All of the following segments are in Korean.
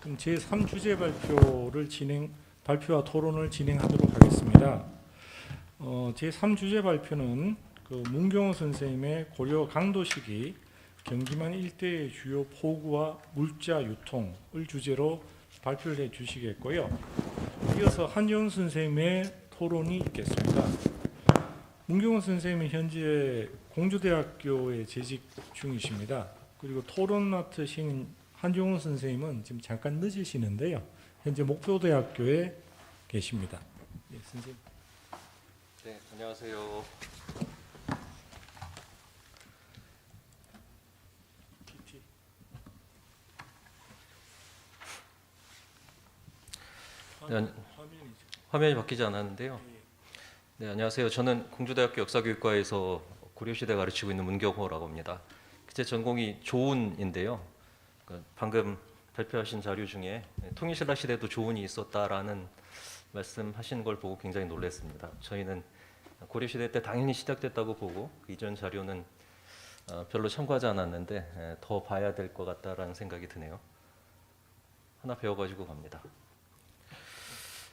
그럼 제3주제 발표와 토론을 진행하도록 하겠습니다. 제3주제 발표는 문경호 선생님의 고려 강도시기 경기만 일대의 주요 포구와 물자 유통을 주제로 발표를 해 주시겠고요. 이어서 한지원 선생님의 토론이 있겠습니다. 문경호 선생님은 현재 공주대학교에 재직 중이십니다. 그리고 토론 맡으신 한지원 선생님은 지금 잠깐 늦으시는데요. 현재 목표대학교에 계십니다. 네, 선생님. 네, 안녕하세요. 네, 화면이 바뀌지 않았는데요. 네, 안녕하세요. 저는 공주대학교 역사교육과에서 고려시대 가르치고 있는 문경호라고 합니다. 제 전공이 조운인데요. 방금 발표하신 자료 중에 통일신라 시대도 조운이 있었다라는 말씀하신 걸 보고 굉장히 놀랐습니다. 저희는 고려시대 때 당연히 시작됐다고 보고 그 이전 자료는 별로 참고하지 않았는데 더 봐야 될 것 같다라는 생각이 드네요. 하나 배워가지고 갑니다.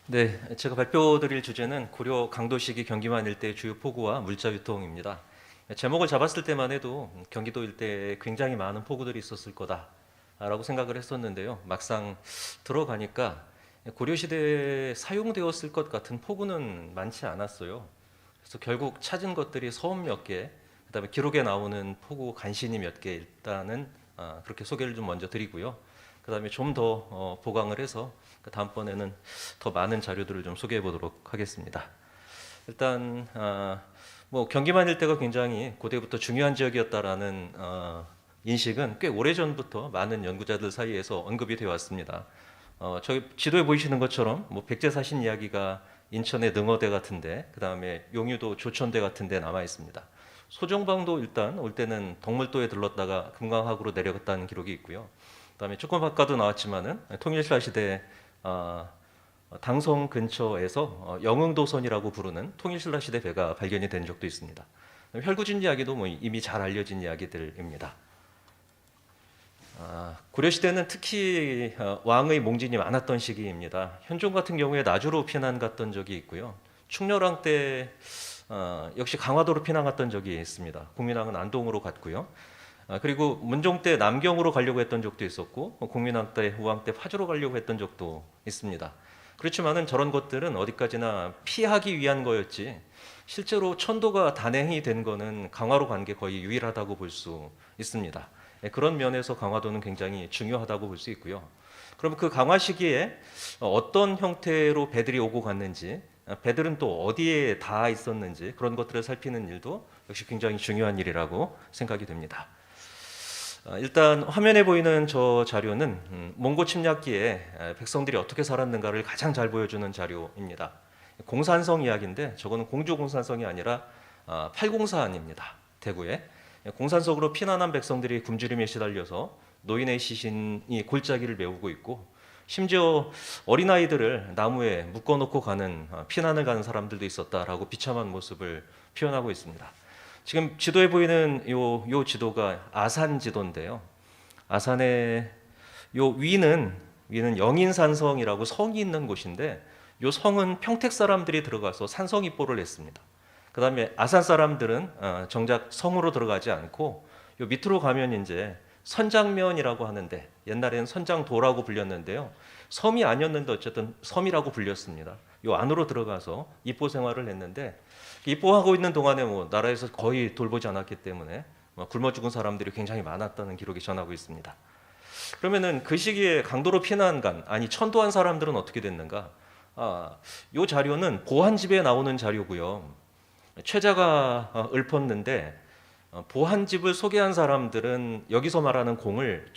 네, 제가 발표드릴 주제는 고려 강도시기 경기만 일대의 주요 포구와 물자 유통입니다. 제목을 잡았을 때만 해도 경기도 일대에 굉장히 많은 포구들이 있었을 거다라고 생각을 했었는데요. 막상 들어가니까 고려시대에 사용되었을 것 같은 포구는 많지 않았어요. 그래서 결국 찾은 것들이 서원 몇 개, 그다음에 기록에 나오는 포구 간신히 몇 개 일단은 그렇게 소개를 좀 먼저 드리고요. 그다음에 좀 더 보강을 해서 다음번에는 더 많은 자료들을 좀 소개해 보도록 하겠습니다. 일단 경기만 일대가 굉장히 고대부터 중요한 지역이었다라는 인식은 꽤 오래전부터 많은 연구자들 사이에서 언급이 되어 왔습니다. 저기 지도에 보이시는 것처럼 백제사신 이야기가 인천의 능어대 같은데, 그 다음에 용유도 조천대 같은데 남아 있습니다. 소정방도 일단 올 때는 덕물도에 들렀다가 금강학으로 내려갔다는 기록이 있고요. 그다음에 조금 아까도 나왔지만은 통일신라 시대 당성 근처에서 영흥도선이라고 부르는 통일신라 시대 배가 발견이 된 적도 있습니다. 혈구진 이야기도 이미 잘 알려진 이야기들입니다. 고려시대는 특히 왕의 몽진이 많았던 시기입니다. 현종 같은 경우에 나주로 피난 갔던 적이 있고요. 충렬왕 때 역시 강화도로 피난 갔던 적이 있습니다. 국민왕은 안동으로 갔고요. 그리고 문종 때 남경으로 가려고 했던 적도 있었고, 공민왕 때, 후왕 때 파주로 가려고 했던 적도 있습니다. 그렇지만은 저런 것들은 어디까지나 피하기 위한 거였지 실제로 천도가 단행이 된 거는 강화로 간 게 거의 유일하다고 볼 수 있습니다. 그런 면에서 강화도는 굉장히 중요하다고 볼 수 있고요. 그럼 그 강화 시기에 어떤 형태로 배들이 오고 갔는지, 배들은 또 어디에 닿아 있었는지 그런 것들을 살피는 일도 역시 굉장히 중요한 일이라고 생각이 됩니다. 일단 화면에 보이는 저 자료는 몽고 침략기에 백성들이 어떻게 살았는가를 가장 잘 보여주는 자료입니다. 공산성 이야기인데 저거는 공주 공산성이 아니라 팔공산입니다. 대구에 공산성으로 피난한 백성들이 굶주림에 시달려서 노인의 시신이 골짜기를 메우고 있고, 심지어 어린아이들을 나무에 묶어놓고 가는 피난을 가는 사람들도 있었다라고 비참한 모습을 표현하고 있습니다. 지금 지도에 보이는 요 지도가 아산 지도인데요. 아산의 요 위는 영인산성이라고 성이 있는 곳인데, 요 성은 평택 사람들이 들어가서 산성 입보를 했습니다. 그다음에 아산 사람들은 정작 성으로 들어가지 않고 요 밑으로 가면 이제 선장면이라고 하는데, 옛날에는 선장도라고 불렸는데요. 섬이 아니었는데 어쨌든 섬이라고 불렸습니다. 요 안으로 들어가서 입보 생활을 했는데, 입보하고 있는 동안에 나라에서 거의 돌보지 않았기 때문에 굶어 죽은 사람들이 굉장히 많았다는 기록이 전하고 있습니다. 그러면은 그 시기에 강도로 피난 간, 천도한 사람들은 어떻게 됐는가? 요 자료는 보한집에 나오는 자료고요. 최자가 읊었는데 보한집을 소개한 사람들은 여기서 말하는 공을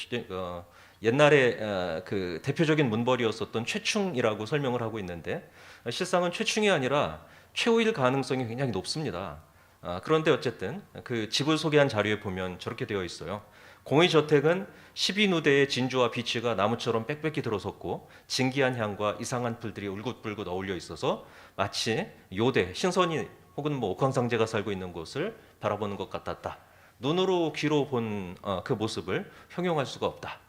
옛날에 그 대표적인 문벌이었었던 최충이라고 설명을 하고 있는데, 실상은 최충이 아니라 최후일 가능성이 굉장히 높습니다. 그런데 어쨌든 그 집을 소개한 자료에 보면 저렇게 되어 있어요. 공의 저택은 12누대의 진주와 비치가 나무처럼 빽빽히 들어섰고, 진기한 향과 이상한 풀들이 울긋불긋 어울려 있어서 마치 요대, 신선이 혹은 옥황상제가 살고 있는 곳을 바라보는 것 같았다. 눈으로 귀로 본 그 모습을 형용할 수가 없다.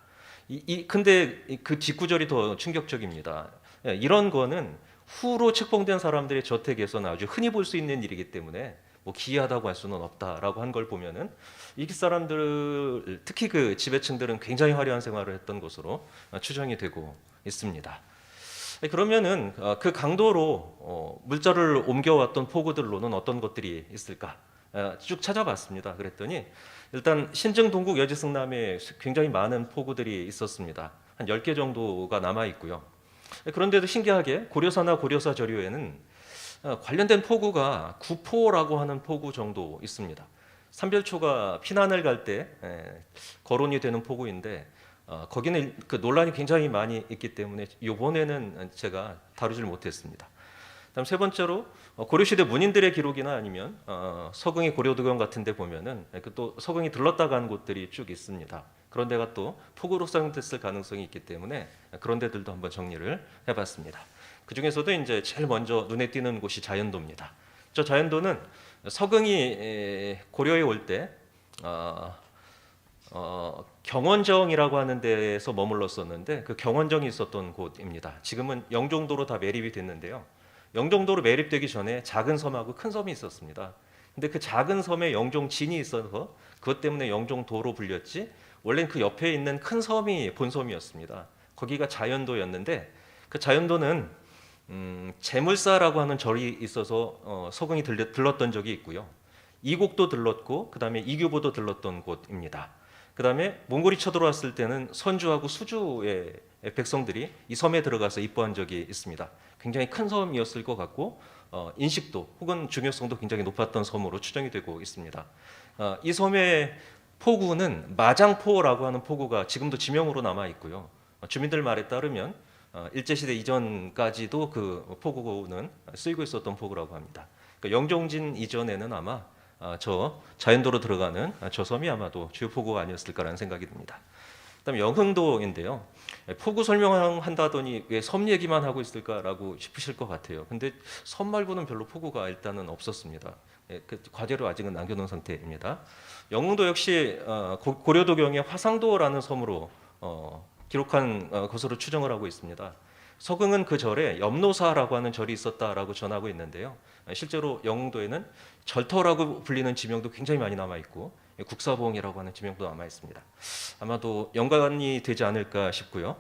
근데 그 뒷구절이 더 충격적입니다. 예, 이런 거는 후로 책봉된 사람들의 저택에서는 아주 흔히 볼 수 있는 일이기 때문에 뭐 기이하다고 할 수는 없다라고 한 걸 보면은 이 사람들, 특히 그 지배층들은 굉장히 화려한 생활을 했던 것으로 추정이 되고 있습니다. 그러면은 그 강도로 물자를 옮겨왔던 포구들로는 어떤 것들이 있을까? 쭉 찾아봤습니다. 그랬더니 일단 신증, 동국, 여지, 승남에 굉장히 많은 포구들이 있었습니다. 한 10개 정도가 남아 있고요. 그런데도 신기하게 고려사나 고려사 저류에는 관련된 포구가 구포라고 하는 포구 정도 있습니다. 삼별초가 피난을 갈 때 거론이 되는 포구인데 거기는 그 논란이 굉장히 많이 있기 때문에 이번에는 제가 다루질 못했습니다. 다음 세 번째로 고려시대 문인들의 기록이나 아니면 서궁의 고려도경 같은데 보면은 또 서궁이 들렀다 간 곳들이 쭉 있습니다. 그런 데가 또 포구로 사용됐을 가능성이 있기 때문에 그런 데들도 한번 정리를 해봤습니다. 그 중에서도 이제 제일 먼저 눈에 띄는 곳이 자연도입니다. 저 자연도는 서궁이 고려에 올 때 경원정이라고 하는 데에서 머물렀었는데 그 경원정이 있었던 곳입니다. 지금은 영종도로 다 매립이 됐는데요. 영종도로 매립되기 전에 작은 섬하고 큰 섬이 있었습니다. 근데 그 작은 섬에 영종진이 있어서 그것 때문에 영종도로 불렸지 원래는 그 옆에 있는 큰 섬이 본섬이었습니다. 거기가 자연도였는데 그 자연도는 제물사라고 하는 절이 있어서 서궁이 들렀던 적이 있고요. 이곡도 들렀고 그 다음에 이규보도 들렀던 곳입니다. 그 다음에 몽골이 쳐들어왔을 때는 선주하고 수주의 백성들이 이 섬에 들어가서 입보한 적이 있습니다. 굉장히 큰 섬이었을 것 같고 인식도 혹은 중요성도 굉장히 높았던 섬으로 추정이 되고 있습니다. 이 섬의 포구는 마장포라고 하는 포구가 지금도 지명으로 남아 있고요. 주민들 말에 따르면 일제시대 이전까지도 그 포구는 쓰이고 있었던 포구라고 합니다. 그러니까 영종진 이전에는 아마 저 자연도로 들어가는 저 섬이 아마도 주요 포구가 아니었을까라는 생각이 듭니다. 그다음에 영흥도인데요. 포구 설명한다더니 왜 섬 얘기만 하고 있을까라고 싶으실 것 같아요. 근데 섬 말고는 별로 포구가 일단은 없었습니다. 그 과제로 아직은 남겨놓은 상태입니다. 영흥도 역시 고려도경의 화상도라는 섬으로 기록한 것으로 추정을 하고 있습니다. 서궁은 그 절에 염노사라고 하는 절이 있었다라고 전하고 있는데요. 실제로 영흥도에는 절터라고 불리는 지명도 굉장히 많이 남아 있고 국사봉이라고 하는 지명도 남아 있습니다. 아마도 연관이 되지 않을까 싶고요.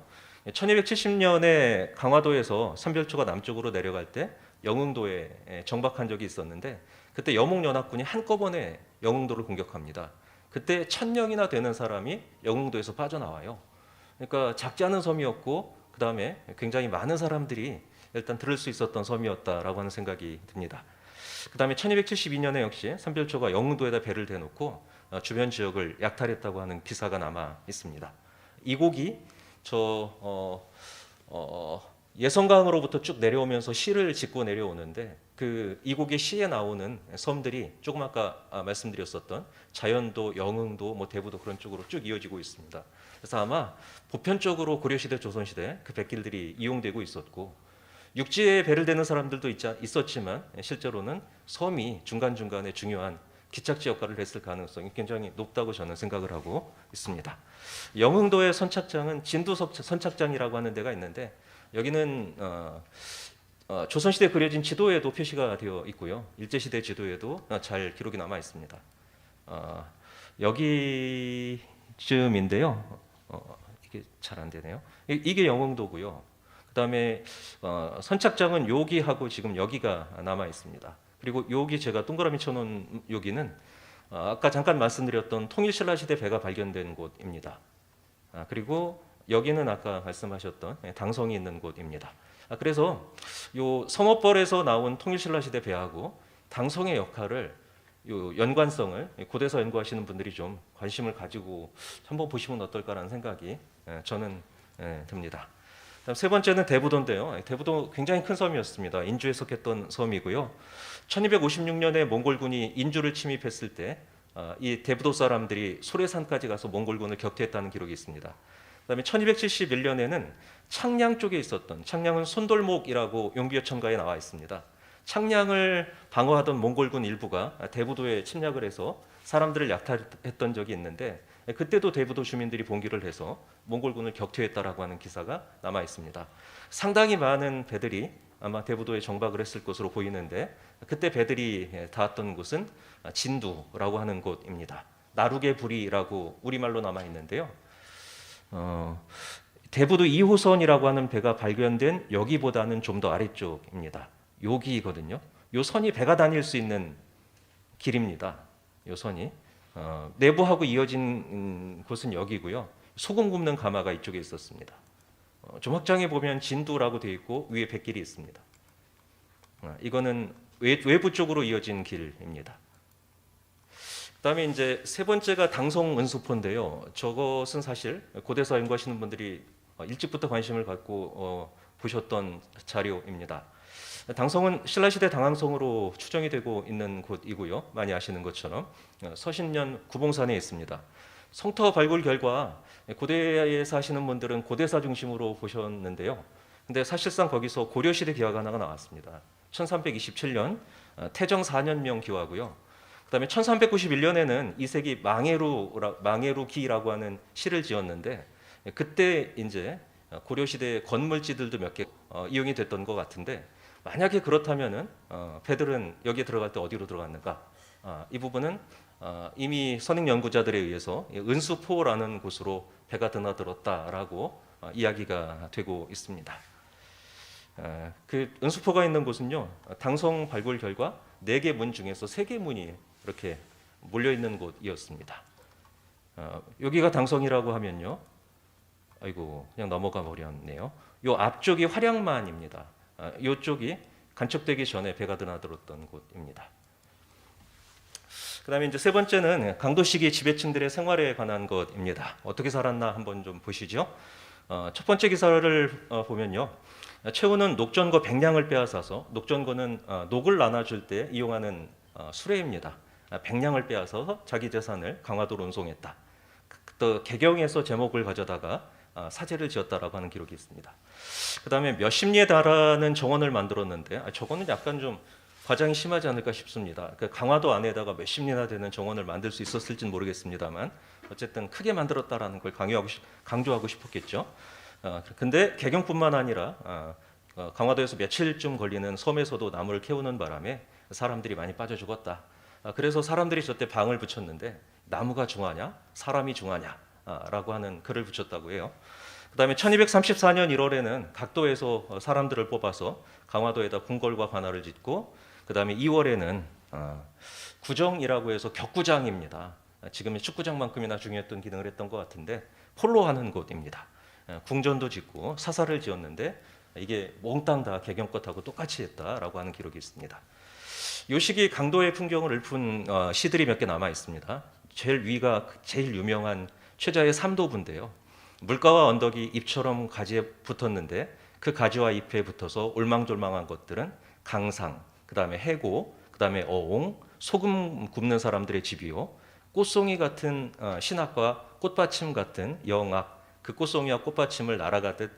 1270년에 강화도에서 삼별초가 남쪽으로 내려갈 때 영흥도에 정박한 적이 있었는데 그때 여몽연합군이 한꺼번에 영흥도를 공격합니다. 그때 1000명이나 되는 사람이 영흥도에서 빠져나와요. 그러니까 작지 않은 섬이었고 그 다음에 굉장히 많은 사람들이 일단 들을 수 있었던 섬이었다라고 하는 생각이 듭니다. 그 다음에 1272년에 역시 삼별초가 영흥도에다 배를 대놓고 주변 지역을 약탈했다고 하는 기사가 남아 있습니다. 이곡이 예성강으로부터 쭉 내려오면서 시를 짓고 내려오는데 그 이곡의 시에 나오는 섬들이 조금 아까 말씀드렸었던 자연도, 영흥도, 뭐 대부도 그런 쪽으로 쭉 이어지고 있습니다. 그래서 아마 보편적으로 고려시대, 조선시대 그 백길들이 이용되고 있었고 육지에 배를 대는 사람들도 있었지만 실제로는 섬이 중간중간에 중요한 기착지 역할을 했을 가능성이 굉장히 높다고 저는 생각을 하고 있습니다. 영흥도의 선착장은 진두석 선착장이라고 하는 데가 있는데 여기는 조선시대 그려진 지도에도 표시가 되어 있고요. 일제시대 지도에도 잘 기록이 남아 있습니다. 여기쯤인데요. 이게 잘 안 되네요. 이게 영흥도고요. 그다음에 선착장은 여기하고 지금 여기가 남아 있습니다. 그리고 여기 제가 동그라미 쳐놓은 여기는 아까 잠깐 말씀드렸던 통일신라 시대 배가 발견된 곳입니다. 그리고 여기는 아까 말씀하셨던 당성이 있는 곳입니다. 그래서 요 성업벌에서 나온 통일신라 시대 배하고 당성의 역할을 요 연관성을 고대사 연구하시는 분들이 좀 관심을 가지고 한번 보시면 어떨까라는 생각이 저는 듭니다. 세 번째는 대부도인데요. 대부도 굉장히 큰 섬이었습니다. 인주에 속했던 섬이고요. 1256년에 몽골군이 인주를 침입했을 때 이 대부도 사람들이 소래산까지 가서 몽골군을 격퇴했다는 기록이 있습니다. 그다음에 1271년에는 창량 쪽에 있었던 창량은 손돌목이라고 용비어천가에 나와 있습니다. 창량을 방어하던 몽골군 일부가 대부도에 침략을 해서 사람들을 약탈했던 적이 있는데 그때도 대부도 주민들이 봉기를 해서 몽골군을 격퇴했다라고 하는 기사가 남아 있습니다. 상당히 많은 배들이 아마 대부도에 정박을 했을 것으로 보이는데 그때 배들이 닿았던 곳은 진두라고 하는 곳입니다. 나루게 부리라고 우리말로 남아 있는데요. 대부도 2호선이라고 하는 배가 발견된 여기보다는 좀 더 아래쪽입니다. 여기거든요. 요 선이 배가 다닐 수 있는 길입니다. 요 선이 내부하고 이어진 곳은 여기고요. 소금 굽는 가마가 이쪽에 있었습니다. 조막장에 보면 진두라고 되어 있고 위에 백길이 있습니다. 이거는 외부 쪽으로 이어진 길입니다. 그다음에 이제 세 번째가 당성 은수포인데요. 저것은 사실 고대사 연구하시는 분들이 일찍부터 관심을 갖고 보셨던 자료입니다. 당성은 신라시대 당황성으로 추정이 되고 있는 곳이고요. 많이 아시는 것처럼 서신년 구봉산에 있습니다. 성터 발굴 결과 고대에 사시는 분들은 고대사 중심으로 보셨는데요. 근데 사실상 거기서 고려시대 기화가 하나가 나왔습니다. 1327년 태정 4년명 기화고요. 그다음에 1391년에는 이색이 망해루기라고 하는 시를 지었는데 그때 이제 고려시대 건물지들도 몇 개 이용이 됐던 것 같은데 만약에 그렇다면은 배들은 여기에 들어갈 때 어디로 들어갔는가? 이 부분은 이미 선임 연구자들에 의해서 은수포라는 곳으로 배가 드나들었다라고 이야기가 되고 있습니다. 그 은수포가 있는 곳은요, 당성 발굴 결과 4개 문 중에서 3개 문이 이렇게 몰려 있는 곳이었습니다. 여기가 당성이라고 하면요, 아이고 그냥 넘어가 버렸네요. 요 앞쪽이 활양만입니다. 이쪽이 간척되기 전에 배가 드나들었던 곳입니다. 그다음에 이제 세 번째는 강도 시기 지배층들의 생활에 관한 것입니다. 어떻게 살았나 한번 좀 보시죠. 첫 번째 기사를 보면요, 최후는 녹전거 100량을 빼앗아서 녹전거는 녹을 나눠줄 때 이용하는 수레입니다. 100량을 빼앗아서 자기 재산을 강화도로 운송했다. 또 개경에서 제목을 가져다가 사제를 지었다라고 하는 기록이 있습니다. 그다음에 몇십 리에 달하는 정원을 만들었는데 저거는 약간 좀 과장이 심하지 않을까 싶습니다. 강화도 안에다가 몇십 리나 되는 정원을 만들 수 있었을지는 모르겠습니다만 어쨌든 크게 만들었다라는 걸 강조하고 싶었겠죠. 근데 개경뿐만 아니라 강화도에서 며칠쯤 걸리는 섬에서도 나무를 캐우는 바람에 사람들이 많이 빠져 죽었다. 그래서 사람들이 저때 방을 붙였는데 나무가 중하냐 사람이 중하냐라고 하는 글을 붙였다고 해요. 그다음에 1234년 1월에는 각도에서 사람들을 뽑아서 강화도에다 궁궐과 관할을 짓고, 그다음에 2월에는 구정이라고 해서 격구장입니다. 지금의 축구장만큼이나 중요했던 기능을 했던 것 같은데 폴로하는 곳입니다. 궁전도 짓고 사사를 지었는데 이게 몽땅 다 개경 것하고 똑같이 했다라고 하는 기록이 있습니다. 이 시기 강도의 풍경을 읊은 시들이 몇 개 남아 있습니다. 제일 위가 제일 유명한 최자의 삼도부인데요. 물가와 언덕이 잎처럼 가지에 붙었는데 그 가지와 잎에 붙어서 올망졸망한 것들은 강상, 그다음에 해고, 그다음에 어옹, 소금 굽는 사람들의 집이요. 꽃송이 같은 신학과 꽃받침 같은 영악, 그 꽃송이와 꽃받침을 날아가듯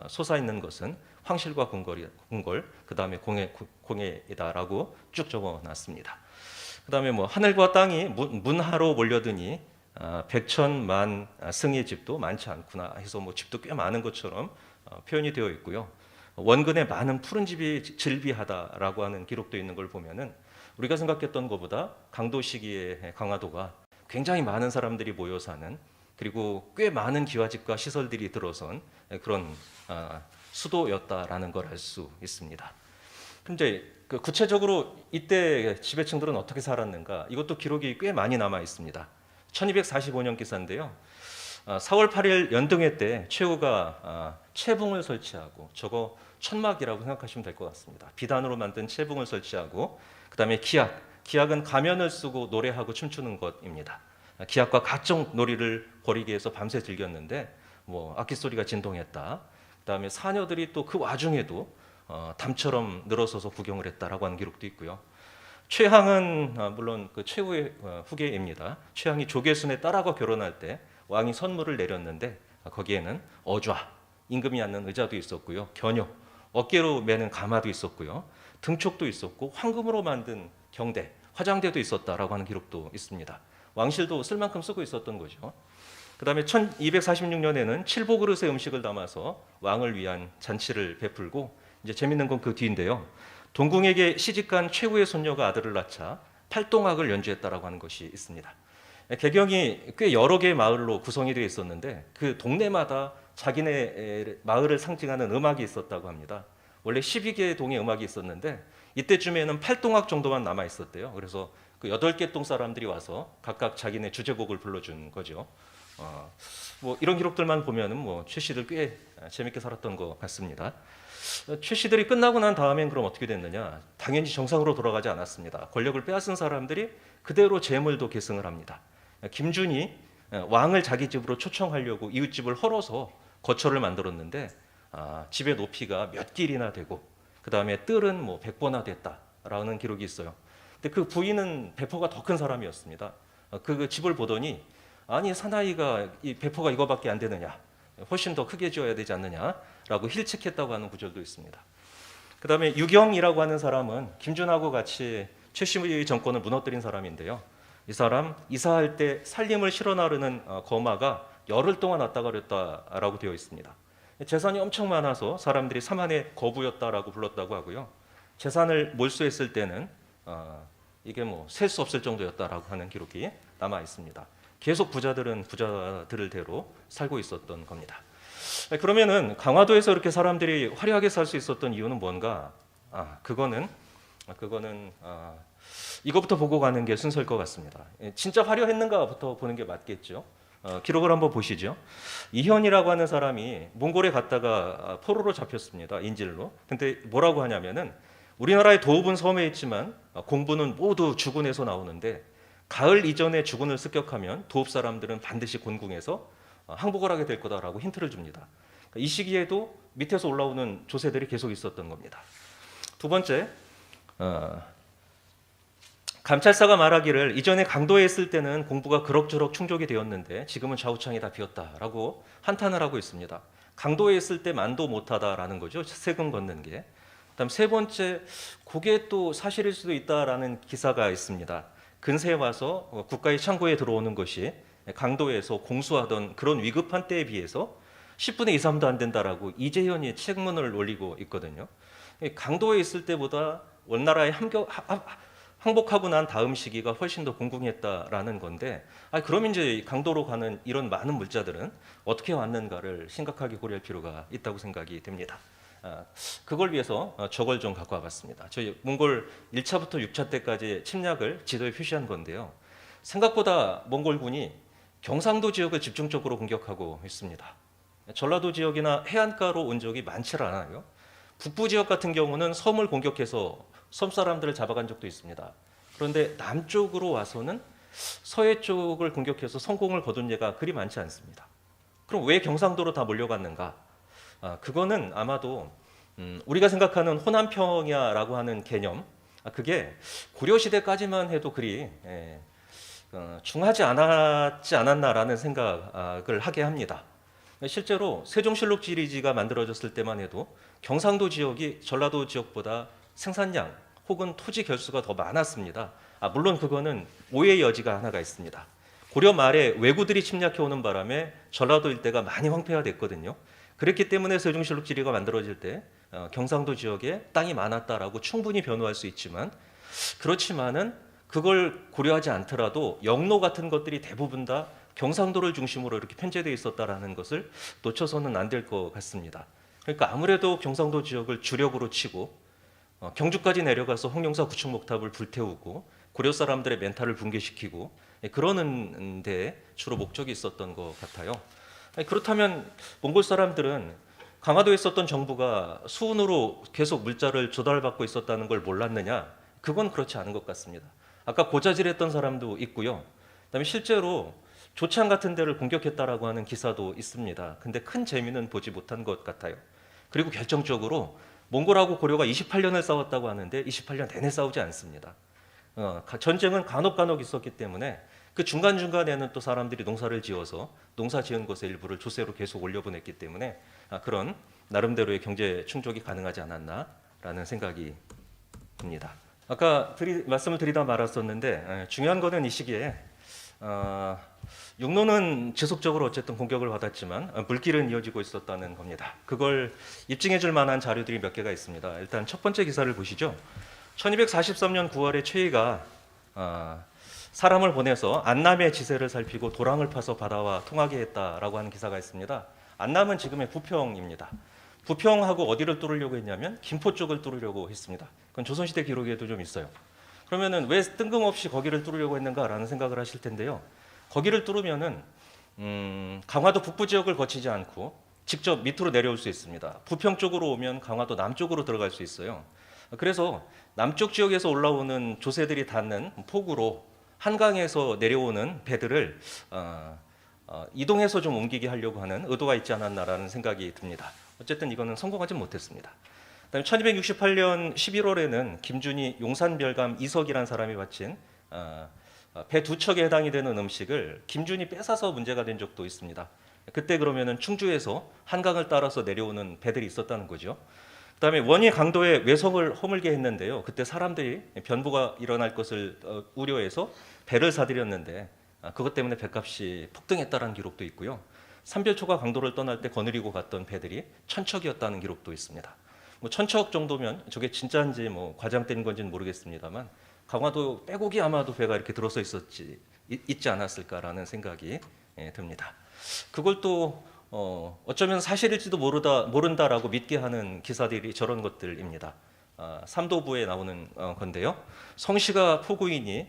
솟아있는 것은 황실과 궁궐, 그다음에 공예이다라고 쭉 적어놨습니다. 그다음에 뭐 하늘과 땅이 문하로 몰려드니 백천만 승의 집도 많지 않구나 해서 뭐 집도 꽤 많은 것처럼 표현이 되어 있고요. 원근에 많은 푸른 집이 즐비하다라고 하는 기록도 있는 걸 보면은 우리가 생각했던 것보다 강도 시기의 강화도가 굉장히 많은 사람들이 모여 사는, 그리고 꽤 많은 기와집과 시설들이 들어선 그런 수도였다라는 걸 알 수 있습니다. 근데 구체적으로 이때 지배층들은 어떻게 살았는가, 이것도 기록이 꽤 많이 남아 있습니다. 1245년 기사인데요. 4월 8일 연등회 때 최후가 채붕을 설치하고, 저거 천막이라고 생각하시면 될 것 같습니다. 비단으로 만든 채붕을 설치하고, 그다음에 기악은 가면을 쓰고 노래하고 춤추는 것입니다. 기악과 각종 놀이를 벌이기 위해서 밤새 즐겼는데 뭐 악기 소리가 진동했다. 그다음에 사녀들이 또 그 와중에도 담처럼 늘어서서 구경을 했다라고 하는 기록도 있고요. 최항은 물론 그 최후의 후계입니다. 최항이 조계순의 딸하고 결혼할 때 왕이 선물을 내렸는데 거기에는 어좌, 임금이 앉는 의자도 있었고요. 견요, 어깨로 매는 가마도 있었고요. 등촉도 있었고 황금으로 만든 경대, 화장대도 있었다라고 하는 기록도 있습니다. 왕실도 쓸 만큼 쓰고 있었던 거죠. 그다음에 1246년에는 칠보 그릇에 음식을 담아서 왕을 위한 잔치를 베풀고, 이제 재밌는 건 그 뒤인데요. 동궁에게 시집간 최후의 손녀가 아들을 낳자 팔동악을 연주했다라고 하는 것이 있습니다. 개경이 꽤 여러 개의 마을로 구성이 되어 있었는데 그 동네마다 자기네 마을을 상징하는 음악이 있었다고 합니다. 원래 12개의 동의 음악이 있었는데 이때쯤에는 8동악 정도만 남아 있었대요. 그래서 그 8개 동 사람들이 와서 각각 자기네 주제곡을 불러준 거죠. 뭐 이런 기록들만 보면은 뭐 최 씨들 꽤 재밌게 살았던 것 같습니다. 최 씨들이 끝나고 난 다음엔 그럼 어떻게 됐느냐? 당연히 정상으로 돌아가지 않았습니다. 권력을 빼앗은 사람들이 그대로 재물도 계승을 합니다. 김준이 왕을 자기 집으로 초청하려고 이웃집을 헐어서 거처를 만들었는데 집의 높이가 몇 길이나 되고 그 다음에 뜰은 뭐 100보나 됐다라는 기록이 있어요. 근데 그 부인은 배포가 더 큰 사람이었습니다. 그 집을 보더니 아니 사나이가 이 배포가 이거밖에 안 되느냐, 훨씬 더 크게 지어야 되지 않느냐라고 힐책했다고 하는 구절도 있습니다. 그 다음에 유경이라고 하는 사람은 김준하고 같이 최씨의 정권을 무너뜨린 사람인데요. 이 사람 이사할 때 살림을 실어 나르는 거마가 열흘 동안 왔다 갔다라고 되어 있습니다. 재산이 엄청 많아서 사람들이 사만의 거부였다라고 불렀다고 하고요. 재산을 몰수했을 때는 이게 뭐 셀 수 없을 정도였다라고 하는 기록이 남아 있습니다. 계속 부자들은 부자들대로 살고 있었던 겁니다. 그러면은 강화도에서 이렇게 사람들이 화려하게 살 수 있었던 이유는 뭔가? 그거는 이거부터 보고 가는 게 순서일 것 같습니다. 진짜 화려했는가부터 보는 게 맞겠죠. 기록을 한번 보시죠. 이현이라고 하는 사람이 몽골에 갔다가 포로로 잡혔습니다. 인질로. 근데 뭐라고 하냐면은 우리나라의 도읍은 섬에 있지만 공부는 모두 주군에서 나오는데 가을 이전에 주군을 습격하면 도읍 사람들은 반드시 곤궁에서 항복을 하게 될 거다라고 힌트를 줍니다. 이 시기에도 밑에서 올라오는 조세들이 계속 있었던 겁니다. 두 번째, 감찰사가 말하기를 이전에 강도에 있을 때는 공부가 그럭저럭 충족이 되었는데 지금은 좌우창이 다 비었다라고 한탄을 하고 있습니다. 강도에 있을 때 만도 못하다라는 거죠. 세금 걷는 게. 그다음 세 번째, 그게 또 사실일 수도 있다라는 기사가 있습니다. 근세에 와서 국가의 창고에 들어오는 것이 강도에서 공수하던 그런 위급한 때에 비해서 10분의 2, 3도 안 된다라고 이재현이 책문을 올리고 있거든요. 강도에 있을 때보다 원나라에 항복하고 난 다음 시기가 훨씬 더 공공했다라는 건데, 그럼 이제 강도로 가는 이런 많은 물자들은 어떻게 왔는가를 심각하게 고려할 필요가 있다고 생각이 됩니다. 그걸 위해서 저걸 좀 갖고 와봤습니다. 저희 몽골 1차부터 6차 때까지 침략을 지도에 표시한 건데요. 생각보다 몽골군이 경상도 지역을 집중적으로 공격하고 있습니다. 전라도 지역이나 해안가로 온 적이 많지 않아요. 북부 지역 같은 경우는 섬을 공격해서 섬 사람들을 잡아간 적도 있습니다. 그런데 남쪽으로 와서는 서해 쪽을 공격해서 성공을 거둔 예가 그리 많지 않습니다. 그럼 왜 경상도로 다 몰려갔는가? 그거는 아마도 우리가 생각하는 호남평야라고 하는 개념, 그게 고려 시대까지만 해도 그리 중하지 않았나라는 생각을 하게 합니다. 실제로 세종실록 지리지가 만들어졌을 때만 해도 경상도 지역이 전라도 지역보다 생산량 혹은 토지 결수가 더 많았습니다. 물론 그거는 오해의 여지가 하나가 있습니다. 고려 말에 왜구들이 침략해 오는 바람에 전라도 일대가 많이 황폐화됐거든요. 그랬기 때문에 세종실록 지리가 만들어질 때 경상도 지역에 땅이 많았다라고 충분히 변호할 수 있지만, 그렇지만은 그걸 고려하지 않더라도 영로 같은 것들이 대부분 다 경상도를 중심으로 이렇게 편제되어 있었다라는 것을 놓쳐서는 안 될 것 같습니다. 그러니까 아무래도 경상도 지역을 주력으로 치고 경주까지 내려가서 홍룡사 구축목탑을 불태우고 고려 사람들의 멘탈을 붕괴시키고 그러는 데 주로 목적이 있었던 것 같아요. 그렇다면 몽골 사람들은 강화도에 있었던 정부가 수은으로 계속 물자를 조달받고 있었다는 걸 몰랐느냐? 그건 그렇지 않은 것 같습니다. 아까 고자질했던 사람도 있고요. 그다음에 실제로 조창 같은 데를 공격했다라고 하는 기사도 있습니다. 근데 큰 재미는 보지 못한 것 같아요. 그리고 결정적으로 몽골하고 고려가 28년을 싸웠다고 하는데 28년 내내 싸우지 않습니다. 전쟁은 간혹 있었기 때문에 그 중간중간에는 또 사람들이 농사를 지어서 농사 지은 것의 일부를 조세로 계속 올려보냈기 때문에 그런 나름대로의 경제 충족이 가능하지 않았나라는 생각이 듭니다. 아까 말씀을 드리다 말았었는데 중요한 거는 이 시기에 육로는 지속적으로 어쨌든 공격을 받았지만 물길은 이어지고 있었다는 겁니다. 그걸 입증해줄 만한 자료들이 몇 개가 있습니다. 일단 첫 번째 기사를 보시죠. 1243년 9월에 최희가 사람을 보내서 안남의 지세를 살피고 도랑을 파서 바다와 통하게 했다라고 하는 기사가 있습니다. 안남은 지금의 부평입니다. 부평하고 어디를 뚫으려고 했냐면 김포 쪽을 뚫으려고 했습니다. 그건 조선시대 기록에도 좀 있어요. 그러면은 왜 뜬금없이 거기를 뚫으려고 했는가라는 생각을 하실 텐데요. 거기를 뚫으면은 강화도 북부 지역을 거치지 않고 직접 밑으로 내려올 수 있습니다. 부평 쪽으로 오면 강화도 남쪽으로 들어갈 수 있어요. 그래서 남쪽 지역에서 올라오는 조세들이 닿는 폭우로 한강에서 내려오는 배들을 이동해서 좀 옮기게 하려고 하는 의도가 있지 않았나라는 생각이 듭니다. 어쨌든 이거는 성공하지 못했습니다. 그다음에 1268년 11월에는 김준이 용산별감 이석이라는 사람이 바친 배 두 척에 해당이 되는 음식을 김준이 뺏어서 문제가 된 적도 있습니다. 그때 그러면은 충주에서 한강을 따라서 내려오는 배들이 있었다는 거죠. 그다음에 원희 강도에 외성을 허물게 했는데요. 그때 사람들이 변부가 일어날 것을 우려해서 배를 사들였는데 그것 때문에 배값이 폭등했다는 기록도 있고요. 삼별초가 강도를 떠날 때 거느리고 갔던 배들이 천척이었다는 기록도 있습니다. 뭐 천척 정도면 저게 진짜인지 뭐 과장된 건지는 모르겠습니다만 강화도 빼곡이 아마도 배가 이렇게 들어서 있지 않았을까라는 생각이 듭니다. 그걸 또 어쩌면 사실일지도 모른다라고 믿게 하는 기사들이 저런 것들입니다. 삼도부에 나오는 건데요. 성씨가 포구이니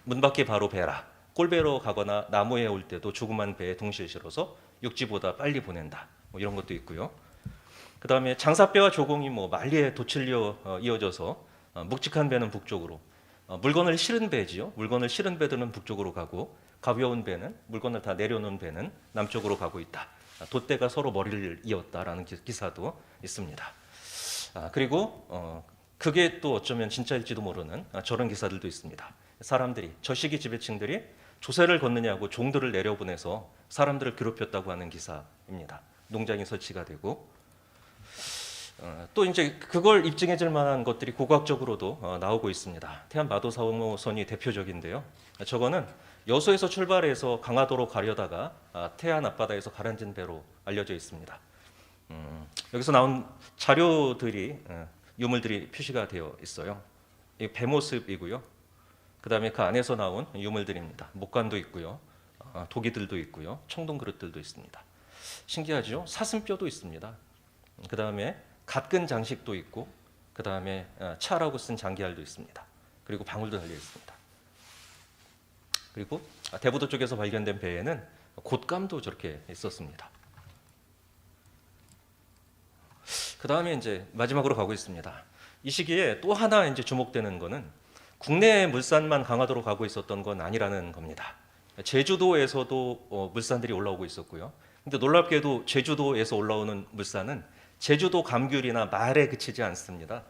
문 밖에 바로 배라. 꼴배로 가거나 나무에 올 때도 조그만 배에 동시에 실어서 육지보다 빨리 보낸다. 뭐 이런 것도 있고요. 그 다음에 장사배와 조공이 뭐 만리에 돛을 이어져서 묵직한 배는 북쪽으로, 물건을 실은 배지요. 물건을 실은 배들은 북쪽으로 가고 가벼운 배는 물건을 다 내려놓은 배는 남쪽으로 가고 있다. 돛대가 서로 머리를 이었다라는 기사도 있습니다. 그리고 그게 또 어쩌면 진짜일지도 모르는 저런 기사들도 있습니다. 사람들이 저 시기 지배층들이 조세를 걷느냐고 종들을 내려보내서 사람들을 괴롭혔다고 하는 기사입니다. 농장이 설치가 되고 또 이제 그걸 입증해줄 만한 것들이 고고학적으로도 나오고 있습니다. 태안 마도사오선이 대표적인데요. 저거는 여수에서 출발해서 강화도로 가려다가 태안 앞바다에서 가라앉은 배로 알려져 있습니다. 여기서 나온 자료들이 유물들이 표시가 되어 있어요. 이 배 모습이고요. 그다음에 그 안에서 나온 유물들입니다. 목관도 있고요, 도기들도 있고요, 청동 그릇들도 있습니다. 신기하죠? 사슴뼈도 있습니다. 그다음에 갓근 장식도 있고, 그다음에 차라고 쓴 장기알도 있습니다. 그리고 방울도 달려 있습니다. 그리고 대부도 쪽에서 발견된 배에는 곶감도 저렇게 있었습니다. 그다음에 이제 마지막으로 가고 있습니다. 이 시기에 또 하나 이제 주목되는 거는 국내 물산만 강화도로 가고 있었던 건 아니라는 겁니다. 제주도에서도 물산들이 올라오고 있었고요. 근데 놀랍게도 제주도에서 올라오는 물산은 제주도 감귤이나 말에 그치지 않습니다.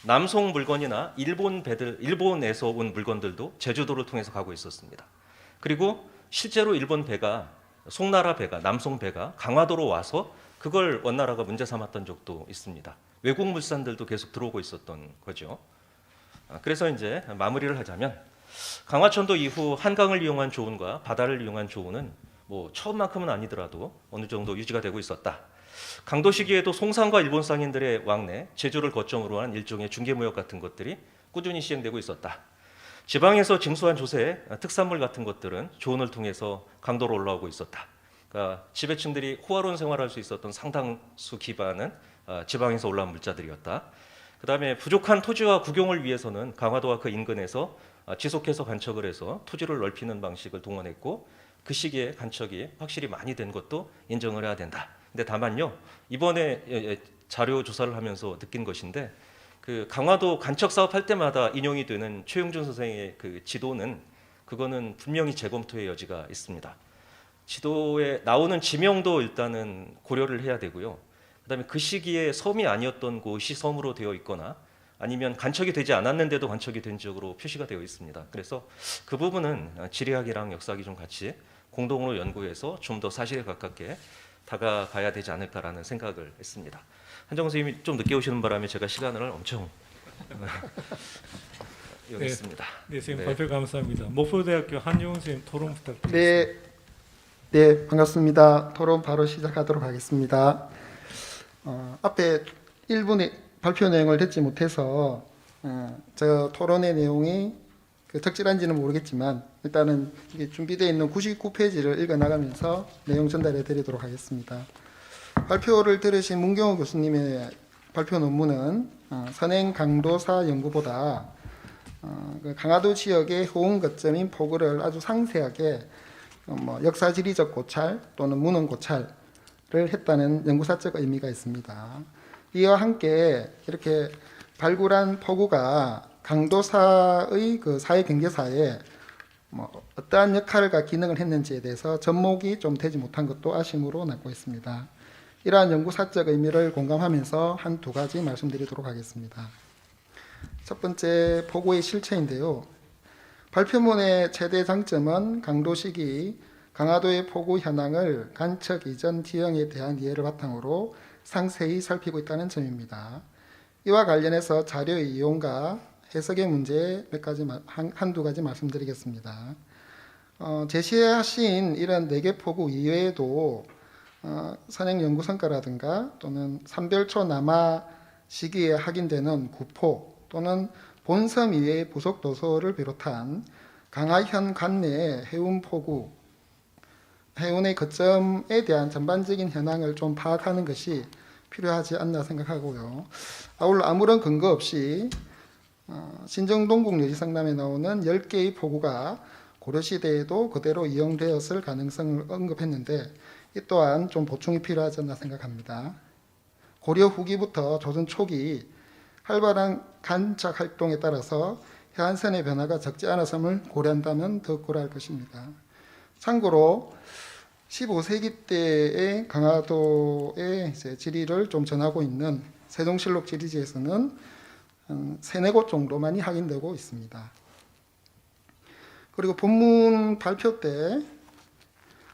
남송 물건이나 일본에서 온 물건들도 제주도를 통해서 가고 있었습니다. 그리고 실제로 일본 배가, 송나라 배가, 남송 배가 강화도로 와서 그걸 원나라가 문제 삼았던 적도 있습니다. 외국 물산들도 계속 들어오고 있었던 거죠. 그래서 이제 마무리를 하자면 강화천도 이후 한강을 이용한 조운과 바다를 이용한 조운은 뭐 처음만큼은 아니더라도 어느 정도 유지가 되고 있었다. 강도 시기에도 송상과 일본 상인들의 왕래, 제주를 거점으로 한 일종의 중개무역 같은 것들이 꾸준히 시행되고 있었다. 지방에서 징수한 조세, 특산물 같은 것들은 조운을 통해서 강도로 올라오고 있었다. 그러니까 지배층들이 호화로운 생활할 수 있었던 상당수 기반은 지방에서 올라온 물자들이었다. 그 다음에 부족한 토지와 국용을 위해서는 강화도와 그 인근에서 지속해서 간척을 해서 토지를 넓히는 방식을 동원했고, 그 시기에 간척이 확실히 많이 된 것도 인정을 해야 된다. 근데 다만요, 이번에 자료 조사를 하면서 느낀 것인데, 그 강화도 간척 사업할 때마다 인용이 되는 최용준 선생의 그 지도는, 그거는 분명히 재검토의 여지가 있습니다. 지도에 나오는 지명도 일단은 고려를 해야 되고요. 그다음에 그 시기에 섬이 아니었던 곳이 섬으로 되어 있거나 아니면 간척이 되지 않았는데도 간척이 된 지역으로 표시가 되어 있습니다. 그래서 그 부분은 지리학이랑 역사학이 좀 같이 공동으로 연구해서 좀 더 사실에 가깝게 다가가야 되지 않을까라는 생각을 했습니다. 한정 선생님이 좀 늦게 오시는 바람에 제가 시간을 엄청 여기 네. 있습니다. 네, 선생님 네. 발표 감사합니다. 목포대학교 한용훈 선생님 토론 부탁드립니다. 네, 네, 반갑습니다. 토론 바로 시작하도록 하겠습니다. 앞에 1분의 발표 내용을 듣지 못해서 저 토론의 내용이 적절한지는 모르겠지만 일단은 이게 준비되어 있는 99페이지를 읽어 나가면서 내용 전달해 드리도록 하겠습니다. 발표를 들으신 문경호 교수님의 발표 논문은 선행 강도사 연구보다 그 강화도 지역의 호응 거점인 포구를 아주 상세하게 역사 지리적 고찰 또는 문헌 고찰을 했다는 연구사적 의미가 있습니다. 이와 함께 이렇게 발굴한 포구가 강도사의 그 사회 경제사에 어떠한 역할과 기능을 했는지에 대해서 접목이 좀 되지 못한 것도 아쉬움으로 남고 있습니다. 이러한 연구사적 의미를 공감하면서 한 두 가지 말씀드리도록 하겠습니다. 첫 번째, 포구의 실체인데요. 발표문의 최대 장점은 강도 시기 강화도의 포구 현황을 간척 이전 지형에 대한 이해를 바탕으로 상세히 살피고 있다는 점입니다. 이와 관련해서 자료의 이용과 해석의 문제 한두 가지 말씀드리겠습니다. 제시하신 이런 4개 포구 이외에도 선행 연구 성과라든가 또는 삼별초 남하 시기에 확인되는 구포 또는 본섬 이외의 부속 도서를 비롯한 강화현 관내의 해운 포구, 해운의 거점에 대한 전반적인 현황을 좀 파악하는 것이 필요하지 않나 생각하고요. 아울러 아무런 근거 없이 신정동국 묘지상담에 나오는 10개의 포구가 고려시대에도 그대로 이용되었을 가능성을 언급했는데 이 또한 좀 보충이 필요하지 않나 생각합니다. 고려 후기부터 조선 초기 활발한 간척 활동에 따라서 해안선의 변화가 적지 않았음을 고려한다면 더 고려할 것입니다. 참고로 15세기 때의 강화도의 지리를 좀 전하고 있는 세종실록 지리지에서는 한 3-4곳 정도만이 확인되고 있습니다. 그리고 본문 발표 때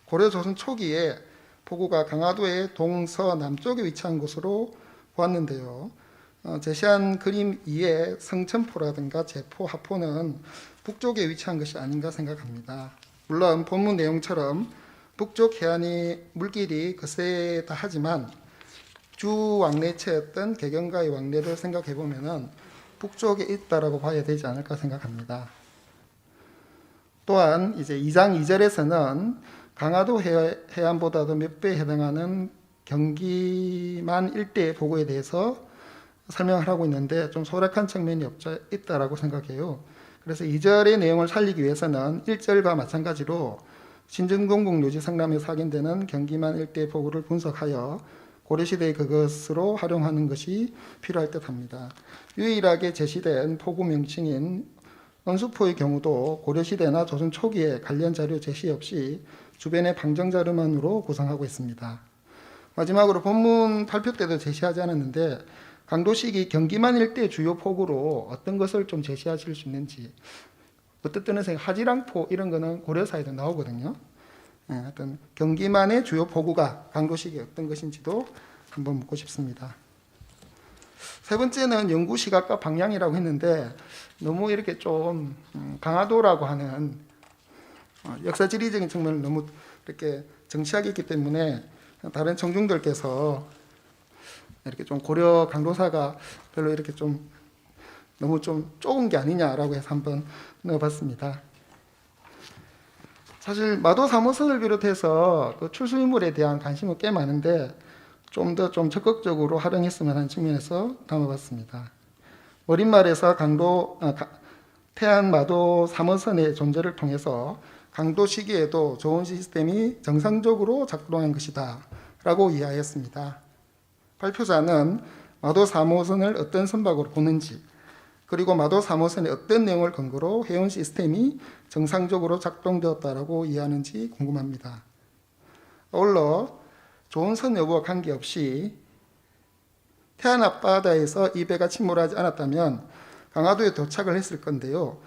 고려 조선 초기에 포구가 강화도의 동서남쪽에 위치한 곳으로 보았는데요. 제시한 그림 2의 성천포라든가 제포, 하포는 북쪽에 위치한 것이 아닌가 생각합니다. 물론 본문 내용처럼 북쪽 해안이 물길이 거세다 하지만 주 왕래체였던 개경가의 왕래를 생각해 보면은 북쪽에 있다라고 봐야 되지 않을까 생각합니다. 또한 이제 2장 2절에서는 강화도 해안보다도 몇 배에 해당하는 경기만 일대의 보고에 대해서 설명을 하고 있는데 좀 소략한 측면이 있다라고 생각해요. 그래서 2절의 내용을 살리기 위해서는 1절과 마찬가지로 신정동국 묘지 상람에서 확인되는 경기만 일대의 보고를 분석하여 고려시대의 그것으로 활용하는 것이 필요할 듯합니다. 유일하게 제시된 포구 명칭인 언수포의 경우도 고려시대나 조선 초기에 관련 자료 제시 없이 주변의 방정자료만으로 구성하고 있습니다. 마지막으로 본문 발표 때도 제시하지 않았는데 강도 시기 경기만 일대 주요 포구로 어떤 것을 좀 제시하실 수 있는지, 어떻든 하지랑포 이런 거는 고려사에도 나오거든요. 하여튼 경기만의 주요 포구가 강도 시기 어떤 것인지도 한번 묻고 싶습니다. 세 번째는 연구 시각과 방향이라고 했는데 너무 이렇게 좀 강화도라고 하는 역사 지리적인 측면을 너무 이렇게 정치하게 했기 때문에 다른 청중들께서 이렇게 좀 고려 강도사가 별로 이렇게 좀 너무 좀 좁은 게 아니냐라고 해서 한번 넣어봤습니다. 사실 마도 3호선을 비롯해서 그 출수인물에 대한 관심은 꽤 많은데 좀 더 좀 적극적으로 활용했으면 하는 측면에서 담아봤습니다. 어린말에서 태안 마도 3호선의 존재를 통해서 강도 시기에도 좋은 시스템이 정상적으로 작동한 것이다 라고 이해하였습니다. 발표자는 마도 3호선을 어떤 선박으로 보는지, 그리고 마도 3호선의 어떤 내용을 근거로 해운 시스템이 정상적으로 작동되었다라고 이해하는지 궁금합니다. 아울러 좋은 선 여부와 관계없이 태안 앞바다에서 이 배가 침몰하지 않았다면 강화도에 도착을 했을 건데요.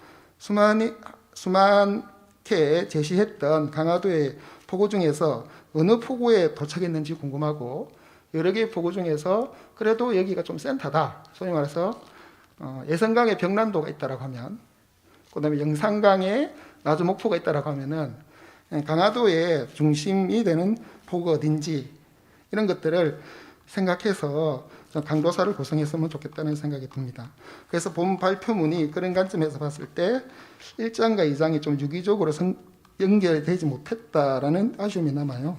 수많게 제시했던 강화도의 포구 중에서 어느 포구에 도착했는지 궁금하고, 여러 개의 포구 중에서 그래도 여기가 좀 센터다, 소위 말해서 예성강에 병란도가 있다라고 하면, 그다음에 영산강에 나주 목포가 있다라고 하면은 강화도의 중심이 되는 포구가 어딘지 이런 것들을 생각해서 강도사를 구성했으면 좋겠다는 생각이 듭니다. 그래서 본 발표문이 그런 관점에서 봤을 때 1장과 2장이 좀 유기적으로 연결되지 못했다라는 아쉬움이 남아요.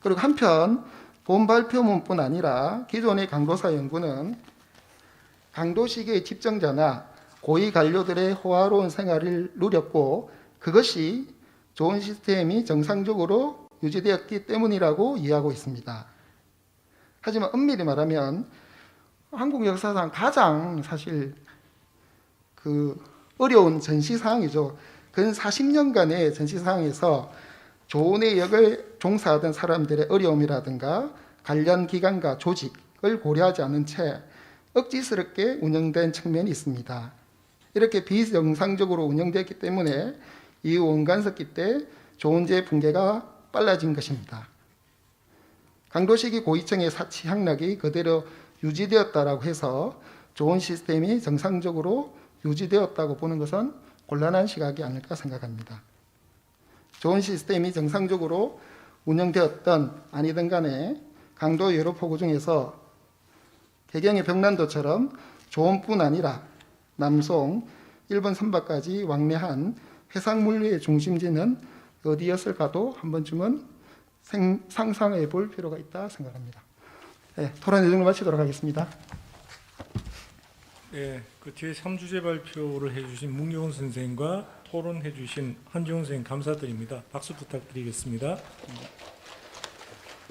그리고 한편 본 발표문뿐 아니라 기존의 강도사 연구는 강도 시기의 집정자나 고위 관료들의 호화로운 생활을 누렸고 그것이 좋은 시스템이 정상적으로 유지되었기 때문이라고 이해하고 있습니다. 하지만 엄밀히 말하면 한국 역사상 가장 사실 그 어려운 전시 사항이죠. 근 40년간의 전시 사항에서 조언의 역을 종사하던 사람들의 어려움이라든가 관련 기관과 조직을 고려하지 않은 채 억지스럽게 운영된 측면이 있습니다. 이렇게 비정상적으로 운영됐기 때문에 이후 원관석기 때 조언제 붕괴가 빨라진 것입니다. 강도 시기 고위층의 사치 향락이 그대로 유지되었다라고 해서 좋은 시스템이 정상적으로 유지되었다고 보는 것은 곤란한 시각이 아닐까 생각합니다. 좋은 시스템이 정상적으로 운영되었던 아니든 간에 강도 여러 포구 중에서 개경의 병란도처럼 조원뿐 아니라 남송, 일본 선박까지 왕래한 해상물류의 중심지는 어디였을까도 한 번쯤은 상상해 볼 필요가 있다 생각합니다. 네, 토론 내용을 마치도록 하겠습니다. 네, 그 뒤에 3주제 발표를 해주신 문경훈 선생과 토론해 주신 한지훈 선생님 감사드립니다. 박수 부탁드리겠습니다.